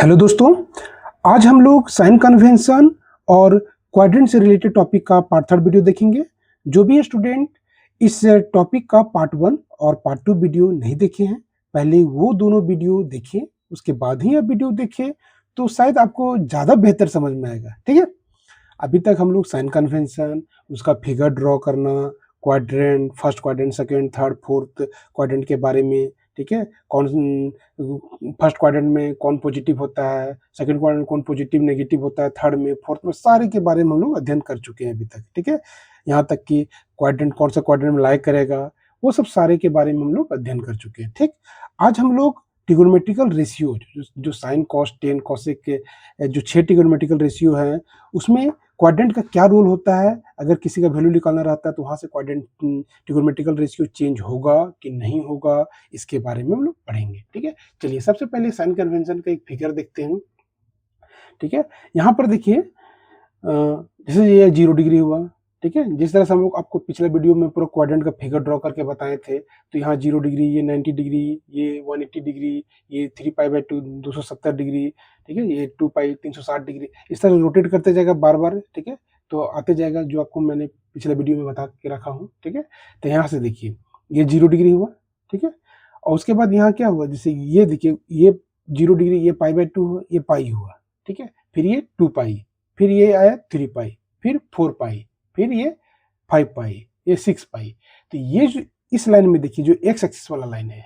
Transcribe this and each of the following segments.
Hello दोस्तों, आज हम लोग साइन कन्वेंशन और क्वाड्रेंट से रिलेटेड टॉपिक का पार्ट थर्ड वीडियो देखेंगे। जो भी स्टूडेंट इस टॉपिक का पार्ट वन और पार्ट टू वीडियो नहीं देखे हैं, पहले वो दोनों वीडियो देखें, उसके बाद ही आप वीडियो देखें तो शायद आपको ज़्यादा बेहतर समझ में आएगा। ठीक है, अभी तक हम लोग साइन कन्वेंशन, उसका फिगर ड्रॉ करना, quadrant, first quadrant, second, third, fourth quadrant के बारे में, ठीक है, कौन फर्स्ट क्वाड्रेंट में कौन पॉजिटिव होता है, सेकंड क्वाड्रेंट कौन पॉजिटिव नेगेटिव होता है, थर्ड में, फोर्थ में, सारे के बारे में हम लोग अध्ययन कर चुके हैं अभी तक। ठीक है, यहाँ तक कि क्वाड्रेंट कौन सा क्वाड्रेंट में लाई करेगा, वो सब सारे के बारे में हम लोग अध्ययन कर चुके हैं। ठीक, आज हम लोग ट्रिगोनोमेट्रिकल रेशियो जो साइन कॉस टेन कॉसेक के जो 6 ट्रिगोनोमेट्रिकल रेशियो हैं, उसमें क्वाड्रेंट का क्या रोल होता है। अगर किसी का वैल्यू निकालना रहता है तो वहाँ से क्वाड्रेंट ट्रिगोनोमेट्रिकल रेशियो चेंज होगा कि नहीं होगा, इसके बारे में हम लोग पढ़ेंगे। ठीक है, चलिए सबसे पहले साइन कन्वेंशन का एक फिगर देखते हैं। ठीक है, यहाँ पर देखिए जैसे ये 0 डिग्री हुआ। ठीक है, जिस तरह से हम लोग आपको पिछले वीडियो में पूरा क्वाड्रेंट का फिगर ड्रॉ करके बताए थे, तो यहाँ 0 डिग्री, ये 90 डिग्री, ये 180 डिग्री, ये 3π/2 270 डिग्री, ठीक है, ये 2π 360 डिग्री, इस तरह रोटेट करते जाएगा बार बार। ठीक है, तो आते जाएगा जो आपको मैंने पिछले वीडियो में बता के रखा हूँ। ठीक है, तो यहाँ से देखिए ये 0 डिग्री हुआ। ठीक है, और उसके बाद यहाँ क्या हुआ, जैसे ये देखिए ये 0 डिग्री, ये π/2 हुआ, ये पाई हुआ। ठीक है, फिर ये 2π, फिर ये आया 3π, फिर 4π, फिर ये 5π, ये 6π। तो ये जो इस लाइन में देखिए जो एक्स एक्सिस वाला लाइन है,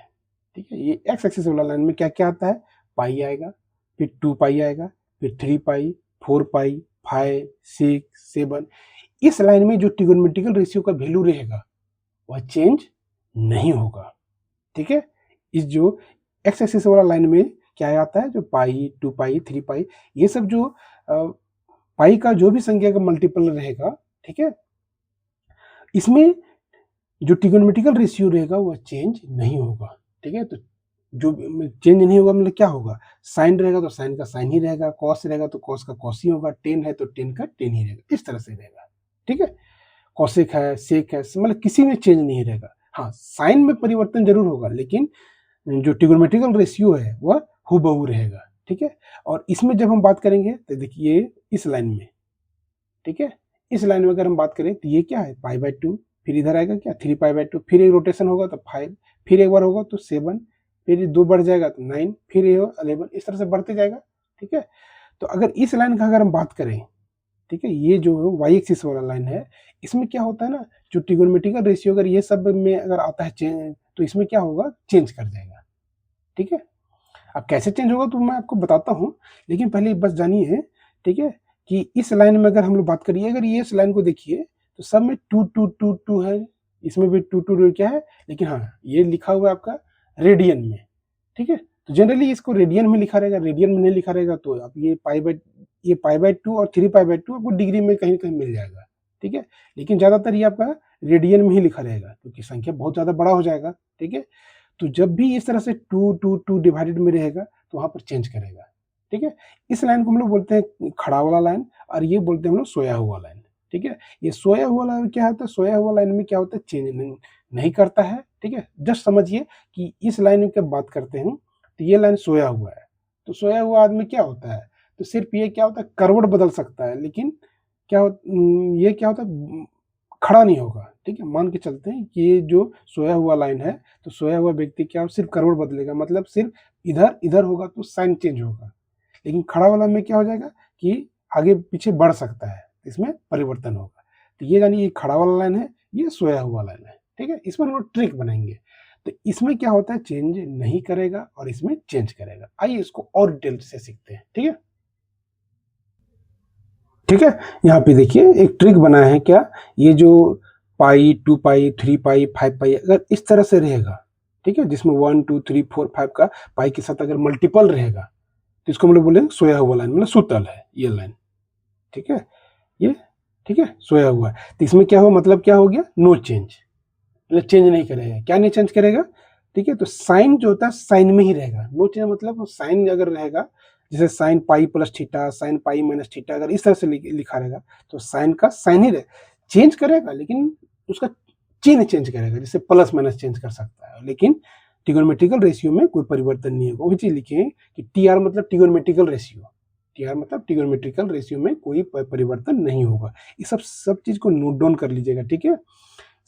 ठीक है, ये एक्स एक्सिस वाला लाइन में क्या क्या आता है, पाई आएगा, फिर 2π आएगा, फिर 3π, 4π, 5, 6, 7। इस लाइन में जो ट्रिगोनोमेट्रिकल रेशियो का वैल्यू रहेगा वह चेंज नहीं होगा। ठीक है, इस जो एक्स एक्सिस वाला लाइन में क्या आता है, जो पाई, 2π, 3π, ये सब जो पाई का जो भी संख्या का मल्टीपल रहेगा, ठीक है, इसमें जो ट्रिगोनोमेट्रिकल रेशियो रहेगा वह चेंज नहीं होगा। ठीक है, तो जो चेंज नहीं होगा मतलब क्या होगा, साइन रहेगा तो साइन का साइन ही रहेगा, कॉस रहेगा तो कॉस का कॉस ही होगा, टेन है तो टेन का टेन ही रहेगा, इस तरह से रहेगा। ठीक है, कॉसेक है, सेक है, मतलब किसी में चेंज नहीं रहेगा। हाँ, साइन में परिवर्तन जरूर होगा, लेकिन जो ट्रिगोनोमेट्रिकल रेशियो है वह हूबहू रहेगा। ठीक है, और इसमें जब हम बात करेंगे तो देखिए इस लाइन में, ठीक है, इस लाइन में अगर हम बात करें तो ये क्या है, π/2, फिर इधर आएगा क्या 3π/2, फिर एक रोटेशन होगा तो 5, फिर एक बार होगा तो 7, फिर 2 बढ़ जाएगा तो 9, फिर ये 11, इस तरह से बढ़ते जाएगा। ठीक है, तो अगर इस लाइन का अगर हम बात करें, ठीक है, ये जो वाई एक्सिस वाला लाइन है, इसमें क्या होता है ना, जो ट्रिगोनोमेट्रिकल रेशियो अगर ये सब में अगर आता है चेंज, तो इसमें क्या होगा, चेंज कर जाएगा। ठीक है, अब कैसे चेंज होगा तो मैं आपको बताता हूँ, लेकिन पहले बस जानिए, ठीक है, कि इस लाइन में अगर हम लोग बात करिए, अगर ये इस लाइन को देखिए तो सब में 2 2 2 2 है, इसमें भी 2 2 2 क्या है, लेकिन हाँ ये लिखा हुआ है आपका रेडियन में। ठीक है, तो जनरली इसको रेडियन में लिखा रहेगा, रेडियन में नहीं लिखा रहेगा तो आप ये π/2 और 3π/2 आपको डिग्री में कहीं कहीं मिल जाएगा। ठीक है, लेकिन ज़्यादातर ये आपका रेडियन में ही लिखा रहेगा क्योंकि संख्या बहुत ज़्यादा बड़ा हो जाएगा। ठीक है, तो जब भी इस तरह से 2 2 2 डिवाइडेड में रहेगा तो वहाँ पर चेंज करेगा। ठीक है, इस लाइन को हम लोग बोलते हैं खड़ा वाला लाइन, और ये बोलते हैं हम लोग सोया हुआ लाइन। ठीक है, ये सोया हुआ लाइन क्या होता है, सोया हुआ लाइन में क्या होता है, चेंज नहीं करता है। ठीक है, जस्ट समझिए कि इस लाइन की बात करते हैं तो ये लाइन सोया हुआ है, तो सोया हुआ आदमी क्या होता है, तो सिर्फ ये क्या होता है, करवट बदल सकता है, लेकिन ये क्या होता है, खड़ा नहीं होगा। ठीक है, मान के चलते हैं कि ये जो सोया हुआ लाइन है, तो सोया हुआ व्यक्ति क्या सिर्फ करवट बदलेगा, मतलब सिर्फ इधर इधर होगा तो साइन चेंज होगा, लेकिन खड़ा वाला में क्या हो जाएगा कि आगे पीछे बढ़ सकता है, इसमें परिवर्तन होगा। तो ये यानी ये खड़ा वाला लाइन है, ये सोया हुआ लाइन है। ठीक है, इसमें हम लोग ट्रिक बनाएंगे, तो इसमें क्या होता है, चेंज नहीं करेगा और इसमें चेंज करेगा। आइए इसको और डिटेल से सीखते हैं। ठीक है, ठीक है, यहाँ पे देखिए एक ट्रिक बनाया है, क्या, ये जो पाई, 2π, 3π, 5π अगर इस तरह से रहेगा, ठीक है, जिसमें 1 2 3 4 5 का पाई के साथ अगर मल्टीपल रहेगा तो इसको हम लोग बोलेंगे सोया हुआ लाइन, मतलब सुतल है ये लाइन। ठीक है, ये ठीक है सोया हुआ है, तो इसमें क्या हो, मतलब क्या हो गया, नो चेंज, मतलब चेंज नहीं करेगा। क्या नहीं चेंज करेगा, ठीक है, तो साइन जो होता है साइन में ही रहेगा। नो चेंज मतलब साइन अगर रहेगा, जैसे sine pi plus theta, sine pi minus theta, अगर इस तरह से लिखा रहेगा तो साइन का साइन ही रहेगा, चेंज करेगा लेकिन उसका चिन्ह चेंज करेगा, जैसे प्लस माइनस चेंज कर सकता है, लेकिन ट्रिगोनोमेट्रिकल रेशियो में कोई परिवर्तन नहीं होगा। वही चीज लिखें कि टी आर मतलब ट्रिगोनोमेट्रिकल रेशियो, टी आर मतलब ट्रिगोनोमेट्रिकल रेशियो में कोई परिवर्तन नहीं होगा। ये सब चीज को नोट डाउन कर लीजिएगा, ठीक है।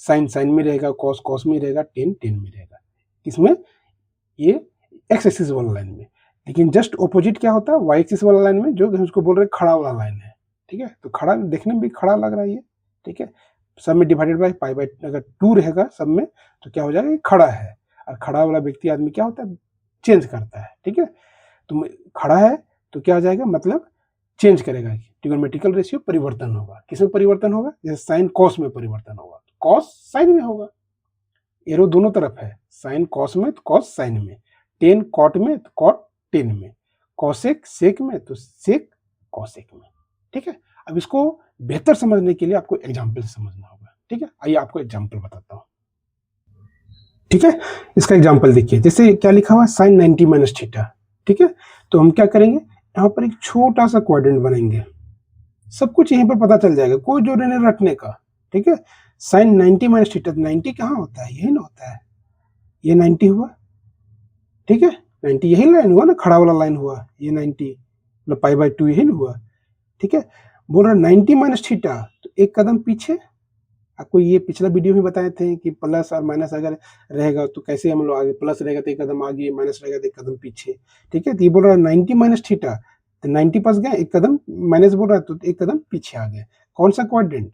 साइन साइन में रहेगा, कॉस कॉस में रहेगा, टेन टेन में रहेगा, इसमें ये एक्स एक्सिस वाला लाइन में। लेकिन जस्ट ऑपोजिट क्या होता है, वाई एक्सिस वाला लाइन में, जो उसको बोल रहे हैं खड़ा वाला लाइन है, ठीक है। तो खड़ा देखने में भी खड़ा लग रहा है ये, ठीक है। सब में डिवाइडेड बाय पाई बाय, अगर 2 रहेगा सब में तो क्या हो जाएगा, ये खड़ा है। और खड़ा वाला व्यक्ति आदमी क्या होता है, चेंज करता है, ठीक है। तो खड़ा है तो क्या हो जाएगा, मतलब चेंज करेगा, ट्रिगोनोमेट्रिकल रेशियो परिवर्तन होगा। किसमें परिवर्तन होगा, जैसे साइन कॉस में परिवर्तन होगा, कॉस साइन में होगा, एरो दोनों तरफ है, साइन कॉस में तो कॉस साइन में, टेन कॉट में तो कॉट टेन में, कॉसेक सेक में तो सेक कॉसेक में, ठीक है। अब इसको बेहतर समझने के लिए आपको एग्जाम्पल से समझना होगा, ठीक है। आइए आपको एग्जाम्पल बताता हूँ, ठीक है। इसका एग्जाम्पल देखिए, जैसे क्या लिखा हुआ है, साइन 90 माइनस थीटा, ठीक है। तो हम क्या करेंगे, यहाँ पर एक छोटा सा क्वाड्रेंट बनाएंगे, सब कुछ यहीं पर पता चल जाएगा, कोई जोड़ नहीं रटने का, ठीक है। साइन 90 माइनस थीटा, 90 कहाँ होता है, यही ना होता है, ये 90 हुआ, ठीक है। 90 यही लाइन हुआ ना, खड़ा वाला लाइन हुआ, ये 90 मतलब पाई बाय 2 यही ना हुआ, ठीक है। बोल रहा 90 माइनस थीटा, तो एक कदम पीछे। आपको ये पिछला वीडियो में बताए थे कि प्लस और माइनस अगर रहेगा तो कैसे हम लोग आगे, प्लस रहेगा तो एक कदम आगे, माइनस रहेगा तो एक कदम पीछे, ठीक है। तो ये बोल रहा है 90 माइनस थीटा, तो 90 पास गए, एक कदम माइनस बोल रहा है तो एक कदम पीछे आ गए। कौन सा क्वाड्रेंट,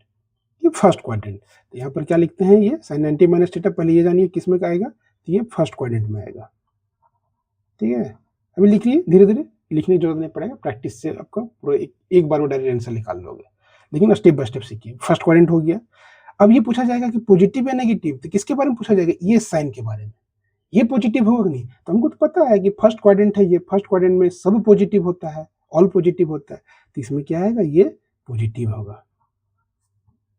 ये फर्स्ट क्वाड्रेंट। तो यहाँ पर क्या लिखते हैं, ये साइन 90 माइनस थीटा, पहले ये जानिए किस में आएगा, तो ये फर्स्ट क्वाड्रेंट में आएगा, ठीक है। अभी लिख लिए, धीरे धीरे लिखने की जरूरत नहीं पड़ेगा, प्रैक्टिस से आपको पूरा एक बार में डायरेक्ट आंसर निकाल लोगे, लेकिन स्टेप बाय स्टेप सीखिए। फर्स्ट क्वाड्रेंट हो गया। अब ये पूछा जाएगा कि पॉजिटिव या नेगेटिव, तो किसके बारे में पूछा जाएगा, ये साइन के बारे में, ये पॉजिटिव होगा नहीं, तो हमको तो पता है कि फर्स्ट क्वाड्रेंट है, ये फर्स्ट क्वाड्रेंट में सब पॉजिटिव होता है, ऑल पॉजिटिव होता है, तो इसमें क्या आएगा, ये पॉजिटिव होगा,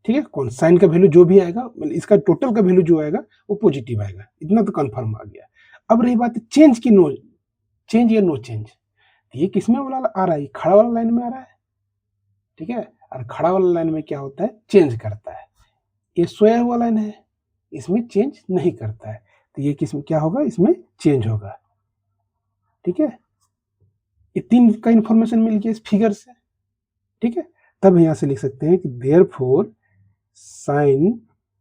ठीक है। कौन साइन का वैल्यू जो भी आएगा, मतलब इसका टोटल का वैल्यू जो आएगा वो पॉजिटिव आएगा, इतना तो कंफर्म आ गया। अब रही बात चेंज की, नो चेंज या नो चेंज, ये किसमें वाला आ रहा है, खड़ा वाला लाइन में आ रहा है, ठीक है। और खड़ा वाला लाइन में क्या होता है, चेंज करता है। ये सोया हुआ लाइन है, इसमें चेंज नहीं करता है, तो ये किसमें क्या होगा, इसमें चेंज होगा, ठीक है। ये 3 का इंफॉर्मेशन मिल गया इस फिगर से, ठीक है। तब यहां से लिख सकते हैं कि therefore sign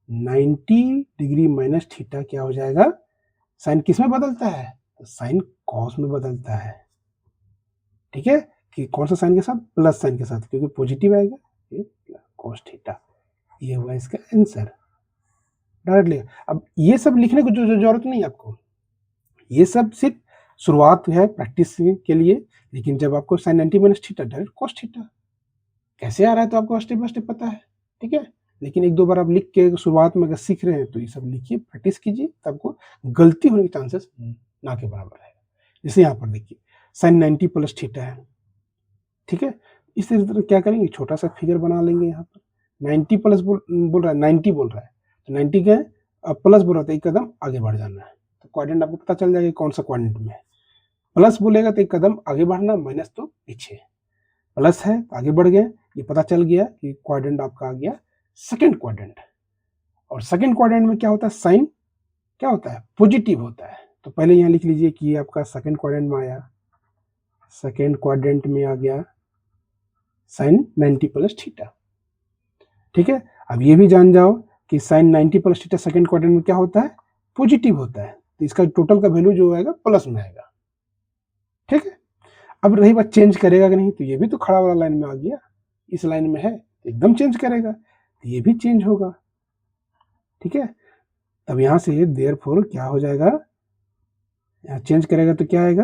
90 degree minus theta क्या हो जाएगा, साइन किस में बदलता है, तो साइन कॉस में बदलता है, ठीक है। कि कौन सा साइन के साथ, प्लस साइन के साथ, क्योंकि पॉजिटिव आएगा, ये कॉस थीटा, ये हुआ इसका आंसर डायरेक्टली। अब ये सब लिखने को जो जरूरत नहीं है आपको, ये सब सिर्फ शुरुआत है प्रैक्टिस के लिए। लेकिन जब आपको sine 90 minus theta direct cos theta कैसे आ रहा है, तो आपको स्टेप बाय स्टेप पता है, ठीक है। लेकिन एक दो बार आप लिख के शुरुआत में अगर सीख रहे हैं तो ये सब लिखिए, प्रैक्टिस कीजिए, तब आपको गलती होने के चांसेस ना के बराबर है। जैसे यहाँ पर देखिए साइन 90 प्लस थीटा है, ठीक है। इस तरह क्या करेंगे, छोटा सा फिगर बना लेंगे। यहाँ पर 90 प्लस बोल रहा है, 90 बोल रहा है, तो 90 क्या है, अब प्लस बोल रहा था, एक कदम आगे बढ़ जाना है, तो क्वाड्रेंट आपको पता चल जाएगा कौन सा क्वाड्रेंट में है। प्लस बोलेगा तो एक कदम आगे बढ़ना, माइनस तो पीछे, प्लस है तो आगे बढ़ गए, ये पता चल गया कि क्वाड्रेंट आपका आ गया सेकंड क्वाड्रेंट। और सेकंड क्वाड्रेंट में क्या होता है, साइन क्या होता है, पॉजिटिव होता है। तो पहले यहाँ लिख लीजिए कि ये आपका सेकंड क्वाड्रेंट में आया, सेकंड क्वाड्रेंट में आ गया साइन 90 प्लस थीटा, ठीक है। अब ये भी जान जाओ कि sine 90 plus theta second quadrant में क्या होता है, पॉजिटिव होता है, तो इसका टोटल का वैल्यू जो आएगा प्लस में आएगा, ठीक है। अब रही बात चेंज करेगा कि नहीं, तो ये भी तो खड़ा वाला लाइन में आ गया, इस लाइन में है एकदम चेंज करेगा, तो ये भी चेंज होगा, ठीक है। तब यहां से देयरफॉर क्या हो जाएगा, यहाँ चेंज करेगा तो क्या आएगा,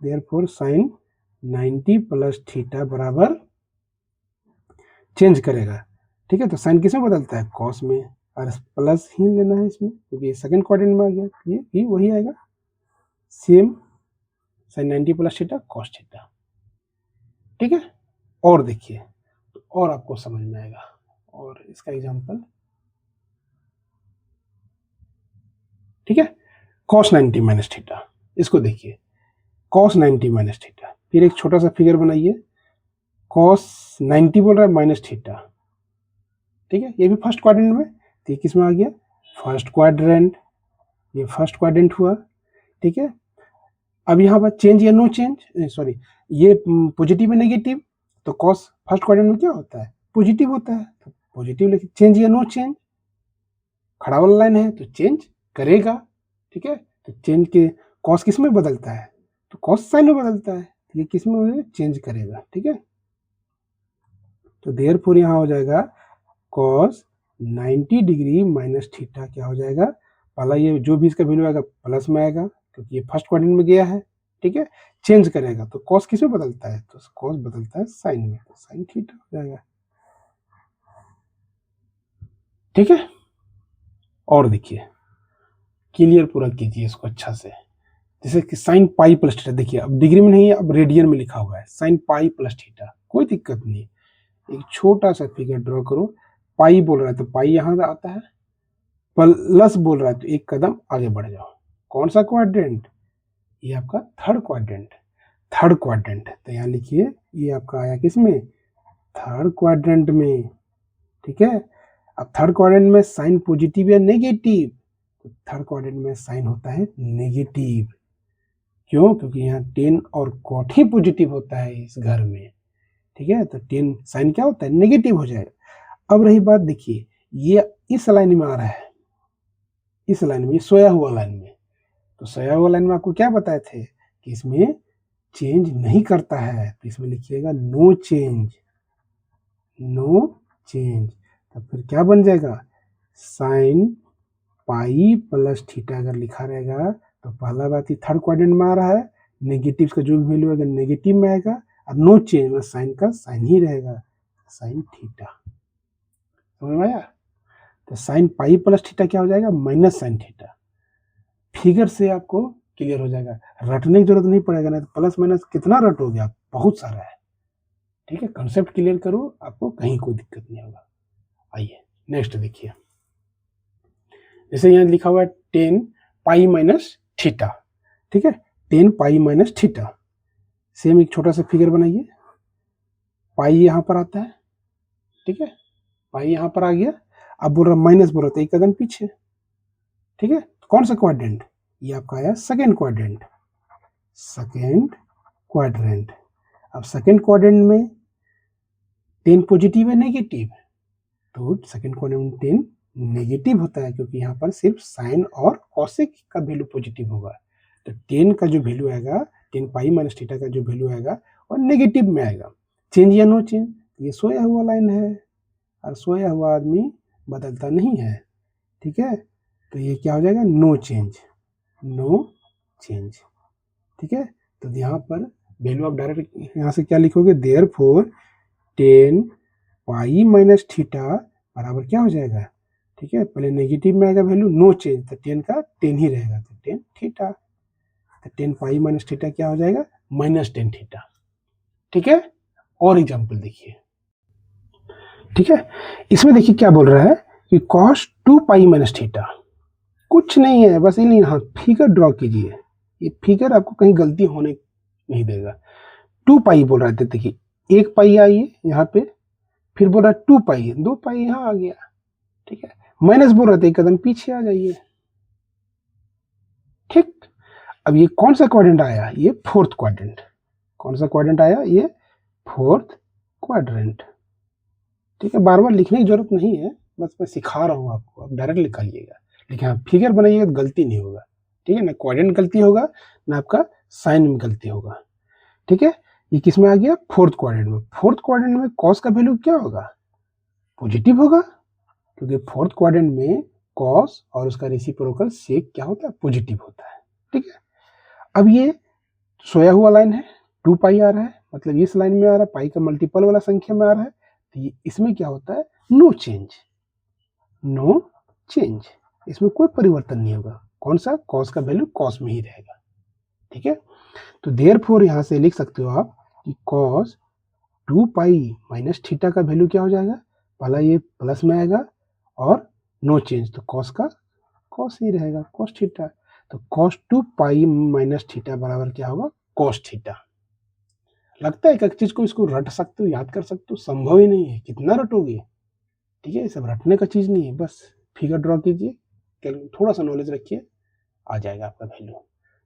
देयरफॉर साइन 90 प्लस थीटा बराबर चेंज करेगा, ठीक है। तो साइन किस में बदलता है, कॉस में, और प्लस ही लेना है इसमें क्योंकि सेकंड क्वाड्रेंट में आ गया, ये भी वही आएगा same, sine 90 plus theta cos theta, ठीक है। और देखिए तो और आपको समझ में आएगा, और इसका एग्जांपल, ठीक है। कॉस 90 माइनस थीटा, इसको देखिए कॉस 90 माइनस थीटा, फिर एक छोटा सा फिगर बनाइए, कॉस 90 बोल रहा है माइनस थीटा, ठीक है। ये भी फर्स्ट क्वाड्रेंट में, तो ये किस में आ गया, फर्स्ट क्वाड्रेंट, ये फर्स्ट क्वाड्रेंट हुआ। ठीक है। अब यहाँ पर चेंज या नो चेंज, सॉरी, ये पॉजिटिव है नेगेटिव, तो कॉस फर्स्ट क्वाड्रेंट में क्या होता है, पॉजिटिव होता है, तो पॉजिटिव लिखे। चेंज या नो चेंज, खड़ा वाला लाइन है तो चेंज करेगा, ठीक है। तो चेंज के कॉस किस में बदलता है, तो कॉस साइन में बदलता है, तो ये किस में चेंज करेगा, ठीक है। तो देयरफॉर यहाँ हो जाएगा कॉस 90 डिग्री माइनस थीटा, क्या हो जाएगा, पहला ये जो भी इसका वैल्यू आएगा प्लस में आएगा क्योंकि ये फर्स्ट क्वाड्रेंट में गया है, ठीक है। चेंज करेगा तो कॉस किस में बदलता है, तो कॉस बदलता है साइन में, तो साइन थीटा हो जाएगा, ठीक है। और देखिए क्लियर पूरा कीजिए इसको अच्छा से, जैसे कि साइन पाई प्लस थीटा, देखिए अब डिग्री में नहीं है, अब रेडियन में लिखा हुआ है साइन पाई प्लस थीटा, कोई दिक्कत नहीं। एक छोटा सा फिगर ड्रॉ करो, पाई बोल रहा है तो पाई यहाँ आता है, प्लस बोल रहा है तो एक कदम आगे बढ़ जाओ। कौन सा क्वाड्रेंट, ये आपका थर्ड क्वाड्रेंट, थर्ड क्वाड्रेंट, तो यहाँ लिखिए ये आपका आया किसमें, थर्ड क्वाड्रेंट में, ठीक है। अब थर्ड क्वाड्रेंट में साइन पॉजिटिव या नेगेटिव, तो थर्ड क्वाड्रेंट में साइन होता है नेगेटिव, क्यों, क्योंकि यहाँ 10 और कॉट ही पॉजिटिव होता है इस घर में, ठीक है। तो 10 साइन क्या होता है, नेगेटिव हो जाएगा। अब रही बात, देखिए ये इस लाइन में आ रहा है, इस लाइन में, सोया हुआ लाइन में, तो सोया हुआ लाइन में आपको क्या बताए थे कि इसमें चेंज नहीं करता है, तो इसमें लिखिएगा नो चेंज, नो चेंज। तो फिर क्या बन जाएगा, साइन पाई प्लस थीटा अगर लिखा रहेगा तो पहला बात ही थर्ड क्वाड्रेंट में आ रहा है, नेगेटिव का जो भी वैल्यू आएगा नेगेटिव में आएगा, और नो चेंज में साइन का साइन ही रहेगा, साइन थीटा, समझ में आया। तो साइन पाई प्लस थीटा क्या हो जाएगा, माइनस साइन थीटा। फिगर से आपको क्लियर हो जाएगा, रटने की जरूरत नहीं पड़ेगा, नहीं तो प्लस माइनस कितना रटोगे आप, बहुत सारा है, ठीक है। कंसेप्ट क्लियर करो, आपको कहीं कोई दिक्कत नहीं होगा। आइए नेक्स्ट देखिए, जैसे यहाँ लिखा हुआ है 10 पाई माइनस थीटा, ठीक है, 10 पाई माइनस थीटा। सेम एक छोटा सा फिगर बनाइए, पाई यहाँ पर आता है, ठीक है, पाई यहाँ पर आ गया, अब बोल रहा माइनस, बोल रहा था एक कदम पीछे, ठीक है। कौन सा क्वाड्रेंट, ये आपका आया सेकेंड क्वाड्रेंट, सेकेंड क्वाड्रेंट। अब सेकेंड क्वाड्रेंट में 10 पॉजिटिव है नेगेटिव, तो सेकेंड क्वाड्रेंट में 10 नेगेटिव होता है, क्योंकि यहाँ पर सिर्फ साइन और कॉसेक का वैल्यू पॉजिटिव होगा, तो 10 का जो वैल्यू आएगा, 10 पाई माइनस थीटा का जो वैल्यू आएगा वो नेगेटिव में आएगा। चेंज या नो चेंज, ये सोया हुआ लाइन है और सोया हुआ आदमी बदलता नहीं है, ठीक है। तो ये क्या हो जाएगा, नो चेंज, नो चेंज, ठीक है। तो यहाँ पर वैल्यू आप डायरेक्ट यहाँ से क्या लिखोगे, देयरफॉर 10 पाई माइनस थीटा बराबर क्या हो जाएगा, ठीक है, पहले नेगेटिव में आएगा वैल्यू, नो चेंज, तो 10 का 10 ही रहेगा, तो 10 थीटा, तो 10 पाई माइनस थीटा क्या हो जाएगा, माइनस 10 थीटा, ठीक है। और एग्जाम्पल देखिए, ठीक है, इसमें देखिए क्या बोल रहा है कि कॉस 2 पाई माइनस थीटा, कुछ नहीं है, बस ये हाँ फिगर ड्रॉ कीजिए, ये फिगर आपको कहीं गलती होने नहीं देगा। 2 पाई बोल रहा है, देखिए एक पाई आई है यहाँ पे, फिर बोल रहा है 2 पाई है, 2 पाई यहाँ आ गया, ठीक है, माइनस बोल रहा था एक कदम पीछे आ जाइए, ठीक। अब ये कौन सा क्वाड्रेंट आया, ये फोर्थ क्वाड्रेंट, कौन सा क्वाड्रेंट आया, ये फोर्थ क्वाड्रेंट, ठीक है। बार बार लिखने की जरूरत नहीं है, बस मैं सिखा रहा हूँ आपको, आप डायरेक्ट लिख लीजिएगा, लेकिन हाँ फिगर बनाइएगा तो गलती नहीं होगा, ठीक है ना, क्वाड्रेंट गलती होगा ना आपका साइन में गलती होगा, ठीक है। ये किस में आ गया, फोर्थ क्वाड्रेंट में, फोर्थ क्वाड्रेंट में कॉस का वैल्यू क्या होगा, पॉजिटिव होगा, क्योंकि फोर्थ क्वाड्रेंट में कॉस और उसका रेसिप्रोकल सेक क्या होता है, पॉजिटिव होता है, ठीक है। अब ये सोया हुआ लाइन है, 2 पाई आ रहा है, मतलब इस लाइन में आ रहा है, पाई का मल्टीपल वाला संख्या में आ रहा है, तो ये इसमें क्या होता है, नो चेंज, नो चेंज, इसमें कोई परिवर्तन नहीं होगा, कौन सा, कॉस का वैल्यू कॉस में ही रहेगा, ठीक है। तो देयरफॉर यहां से लिख सकते हो आप कि कॉस 2 पाई माइनस थीटा का वैल्यू क्या हो जाएगा, पहला ये प्लस में आएगा और नो चेंज, तो कॉस का कॉस ही रहेगा, कॉस थीटा, तो कॉस 2 पाई माइनस थीटा बराबर क्या होगा, कॉस थीटा। लगता है एक चीज को इसको रट सकते हो, याद कर सकते हो, संभव ही नहीं है, कितना रटोगे, ठीक है, ये सब रटने का चीज नहीं है, बस फिगर ड्रॉ कीजिए, थोड़ा सा नॉलेज रखिए, आ जाएगा आपका वैल्यू।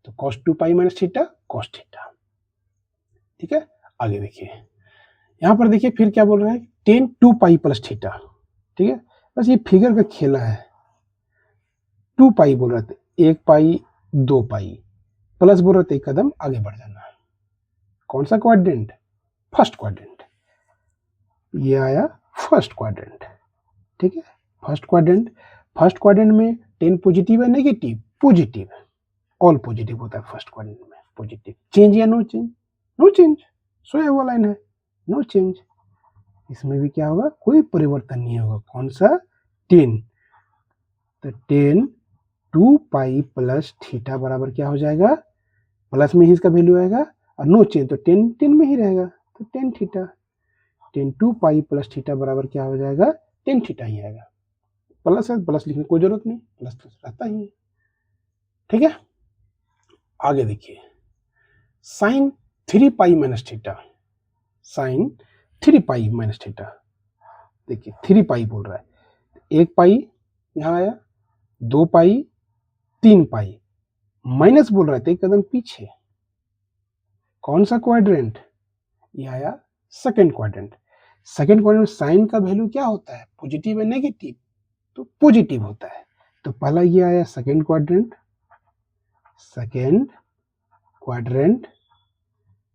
तो cos 2 पाई माइनस थीटा cos थीटा। ठीक है, आगे देखिए, यहाँ पर देखिए फिर क्या बोल रहा है, tan 2 पाई प्लस थीटा। ठीक है, बस ये फिगर का खेला है। 2 पाई बोल रहे थे, 1 पाई 2 पाई प्लस बोल रहे थे, एक कदम आगे बढ़ जाना है। कौन सा क्वाड्रेंट? First quadrant. ये आया फर्स्ट क्वाड्रेंट। ठीक है, फर्स्ट क्वाड्रेंट। फर्स्ट क्वाड्रेंट में 10 पॉजिटिव है नेगेटिव? पॉजिटिव है, ऑल पॉजिटिव होता है फर्स्ट क्वाड्रेंट में, पॉजिटिव। चेंज या नो चेंज? नो चेंज, सोया हुआ लाइन है, नो चेंज। इसमें भी क्या होगा, कोई परिवर्तन नहीं होगा। कौन सा? 10। तो 10 2 पाई प्लस थीटा बराबर क्या हो जाएगा, प्लस में ही इसका वैल्यू आएगा, और नो चेंज तो 10 10 में ही रहेगा, तो 10 थीटा। 10 2 पाई प्लस थीटा बराबर क्या हो जाएगा, 10 थीटा ही आएगा। प्लस है, प्लस लिखने की कोई जरूरत नहीं, प्लस तो रहता ही है। ठीक है, आगे देखिए, sine 3 pi minus theta. Sine 3 pi minus theta, देखिए 3 पाई बोल रहा है, 1 पाई यहाँ आया, 2 पाई 3 पाई, माइनस बोल रहा है तो एक कदम पीछे। कौन सा क्वाड्रेंट? ये आया second quadrant. Second quadrant sine का वैल्यू क्या होता है, पॉजिटिव है नेगेटिव? तो पॉजिटिव होता है। तो पहला ये आया सेकेंड क्वाड्रेंट, सेकेंड क्वाड्रेंट।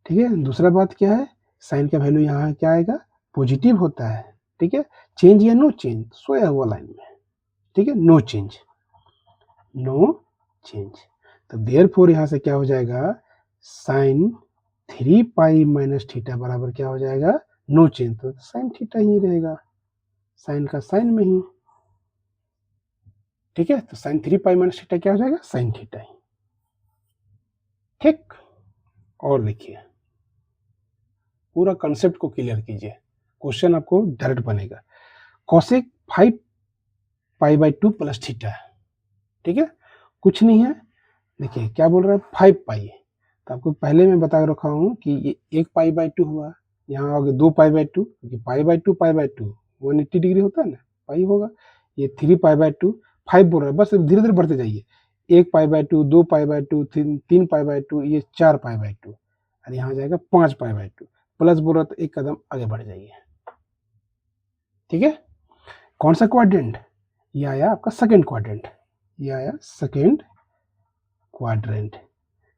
ठीक है, दूसरा बात क्या है, साइन का वैल्यू यहाँ क्या आएगा, पॉजिटिव होता है। ठीक है, चेंज या नो चेंज? सोया हुआ लाइन में। ठीक है, नो चेंज, नो चेंज। तो देयरफॉर यहाँ से क्या हो जाएगा, साइन 3 पाई माइनस थीटा बराबर क्या हो जाएगा, नो चेंज। तो साइन थीटा ही रहेगा, साइन का साइन में ही। ठीक है, तो साइन 3 पाई माइनस थीटा क्या हो जाएगा, साइन थीटा ही। ठीक, और देखिए पूरा कंसेप्ट को क्लियर कीजिए, क्वेश्चन आपको डायरेक्ट बनेगा। Cosec 5 pi by 2 plus theta. ठीक है, कुछ नहीं है, देखिए क्या बोल रहा है, 5 पाई। तो आपको पहले मैं बता रखा हूँ कि ये 1 पाई बाई 2 हुआ, यहाँ हो गया 2 पाई बाई 2, क्योंकि पाई बाई 2 180 डिग्री होता है ना, पाई होगा। ये 3 पाई बाई 2, 5 बोल रहा है, बस धीरे धीरे बढ़ते जाइए। 1 pi by 2, 2 pi by 2, 3 pi by 2, ये 4 पाई बाई 2, और यहाँ जाएगा 5 पाई बाई 2, प्लस बोल रहा तो एक कदम आगे बढ़ जाइए। ठीक है, कौन सा क्वाड्रेंट? ये आया आपका सेकेंड क्वाड्रेंट, ये आया second quadrant.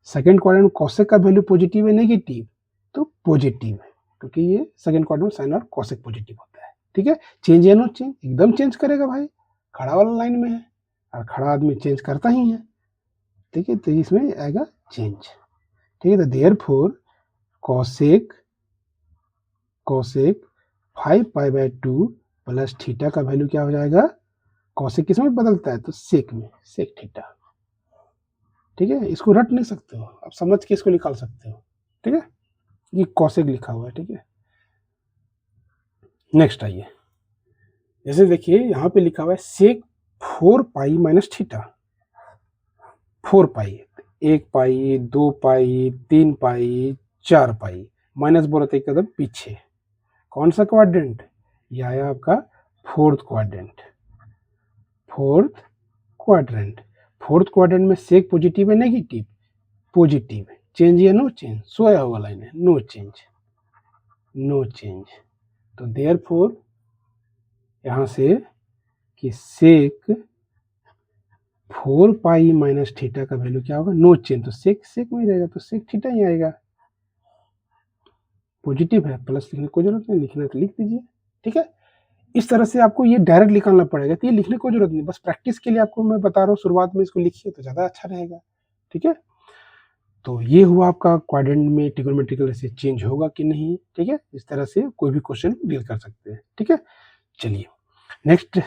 Second quadrant cosec का वैल्यू पॉजिटिव है नेगेटिव? तो पॉजिटिव है, क्योंकि ये सेकेंड क्वाड्रेंट साइन और कोसेक पॉजिटिव होता है। ठीक है, चेंज या नो चेंज? एकदम चेंज करेगा भाई, खड़ा वाला लाइन में है और खड़ा आदमी चेंज करता ही है। ठीक है, तो इसमें आएगा चेंज। ठीक है, तो therefore cosec 5 pi by 2 plus theta का वैल्यू क्या हो जाएगा, कोसेक किस में बदलता है, तो सेक में, सेक थीटा। ठीक है, इसको रट नहीं सकते हो आप, समझ के इसको निकाल सकते हो। ठीक है, ये कोसेक लिखा हुआ है। ठीक है, नेक्स्ट आइए, जैसे देखिए यहाँ पे लिखा हुआ है सेक 4 पाई माइनस थीटा। 4 पाई, 1 पाई 2 पाई 3 पाई 4 पाई, माइनस बोला था एक कदम पीछे। कौन सा क्वाड्रेंट? ये आया आपका fourth quadrant. Fourth quadrant, fourth quadrant में सेक पॉजिटिव है नेगेटिव? पॉजिटिव। चेंज या नो चेंज? सोया हुआ लाइन है, नो चेंज, नो चेंज। तो देयरफॉर यहाँ से कि सेक 4 पाई माइनस थीटा का वैल्यू क्या होगा, नो चेंज। तो सेक सेक में रहेगा, तो सेक थीटा ही आएगा। पॉजिटिव है, प्लस लिखने की कोई जरूरत नहीं, लिखना है तो लिख दीजिए। ठीक है, इस तरह से आपको ये डायरेक्ट निकालना पड़ेगा, तो ये लिखने की कोई जरूरत नहीं, बस प्रैक्टिस के लिए आपको मैं बता रहा हूँ, शुरुआत में इसको लिखिए तो ज़्यादा अच्छा रहेगा। ठीक है, तो ये हुआ आपका क्वाड्रेंट में ट्रिगोनोमेट्रिकल से चेंज होगा कि नहीं। ठीक है, इस तरह से कोई भी क्वेश्चन डील कर सकते हैं। ठीक है, चलिए नेक्स्ट,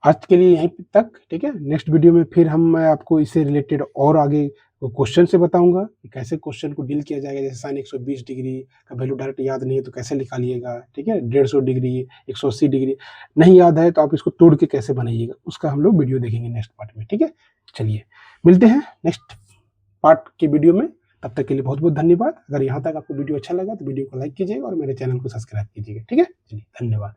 आज के लिए यहीं तक। ठीक है, नेक्स्ट वीडियो में फिर मैं आपको इससे रिलेटेड और आगे क्वेश्चन से बताऊंगा कि कैसे क्वेश्चन को डील किया जाएगा। जैसे साइन 120 डिग्री का वैल्यू डायरेक्ट याद नहीं है तो कैसे निकालिएगा। ठीक है, 150 डिग्री, 180 डिग्री नहीं याद है तो आप इसको तोड़ के कैसे बनाइएगा, उसका हम लोग वीडियो देखेंगे नेक्स्ट पार्ट में। ठीक है, चलिए मिलते हैं नेक्स्ट पार्ट के वीडियो में, तब तक के लिए बहुत बहुत धन्यवाद। अगर यहाँ तक आपको वीडियो अच्छा लगा तो वीडियो को लाइक कीजिएगा और मेरे चैनल को सब्सक्राइब कीजिएगा। ठीक है, चलिए धन्यवाद।